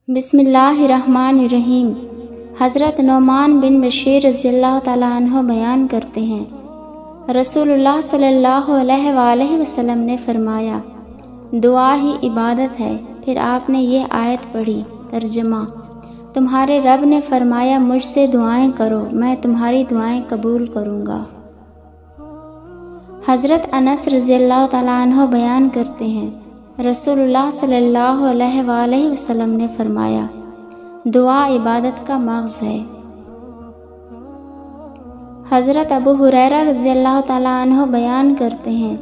بسم اللہ الرحمن الرحیم۔ حضرت نعمان بن بشیر رضی اللہ تعالیٰ عنہ بیان کرتے ہیں، رسول اللہ صلی اللہ علیہ وآلہ وسلم نے فرمایا، دعا ہی عبادت ہے۔ پھر آپ نے یہ آیت پڑھی۔ ترجمہ: تمہارے رب نے فرمایا مجھ سے دعائیں کرو، میں تمہاری دعائیں قبول کروں گا۔ حضرت انس رضی اللہ تعالیٰ عنہ بیان کرتے ہیں، رسول اللہ صلی اللہ علیہ وآلہ وسلم نے فرمایا، دعا عبادت کا مغز ہے۔ حضرت ابو ہریرہ رضی اللہ تعالیٰ عنہ بیان کرتے ہیں،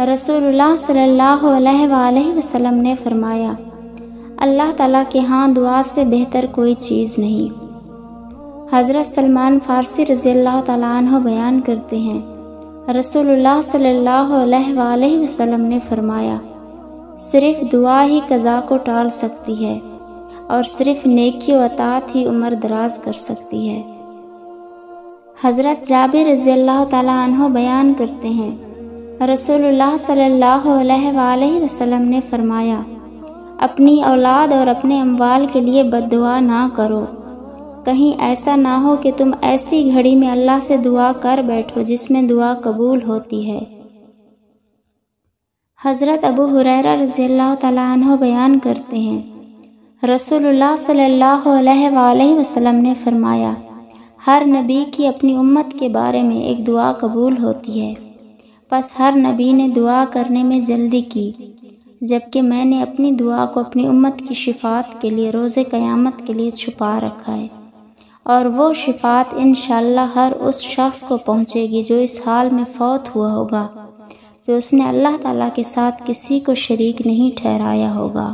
رسول اللہ صلی اللہ علیہ وآلہ وسلم نے فرمایا، اللہ تعالیٰ کے ہاں دعا سے بہتر کوئی چیز نہیں۔ حضرت سلمان فارسی رضی اللہ تعالیٰ عنہ بیان کرتے ہیں، رسول اللہ صلی اللہ علیہ وآلہ وسلم نے فرمایا، صرف دعا ہی قضا کو ٹال سکتی ہے اور صرف نیکی و اطاعت ہی عمر دراز کر سکتی ہے۔ حضرت جابر رضی اللہ تعالیٰ عنہ بیان کرتے ہیں، رسول اللہ صلی اللہ علیہ وآلہ وسلم نے فرمایا، اپنی اولاد اور اپنے اموال کے لیے بد دعا نہ کرو، کہیں ایسا نہ ہو کہ تم ایسی گھڑی میں اللہ سے دعا کر بیٹھو جس میں دعا قبول ہوتی ہے۔ حضرت ابو ہریرہ رضی اللہ تعالیٰ عنہ بیان کرتے ہیں، رسول اللہ صلی اللہ علیہ وآلہ وسلم نے فرمایا، ہر نبی کی اپنی امت کے بارے میں ایک دعا قبول ہوتی ہے، پس ہر نبی نے دعا کرنے میں جلدی کی، جبکہ میں نے اپنی دعا کو اپنی امت کی شفاعت کے لیے روز قیامت کے لیے چھپا رکھا ہے، اور وہ شفاعت انشاءاللہ ہر اس شخص کو پہنچے گی جو اس حال میں فوت ہوا ہوگا کہ اس نے اللہ تعالیٰ کے ساتھ کسی کو شریک نہیں ٹھہرایا ہوگا۔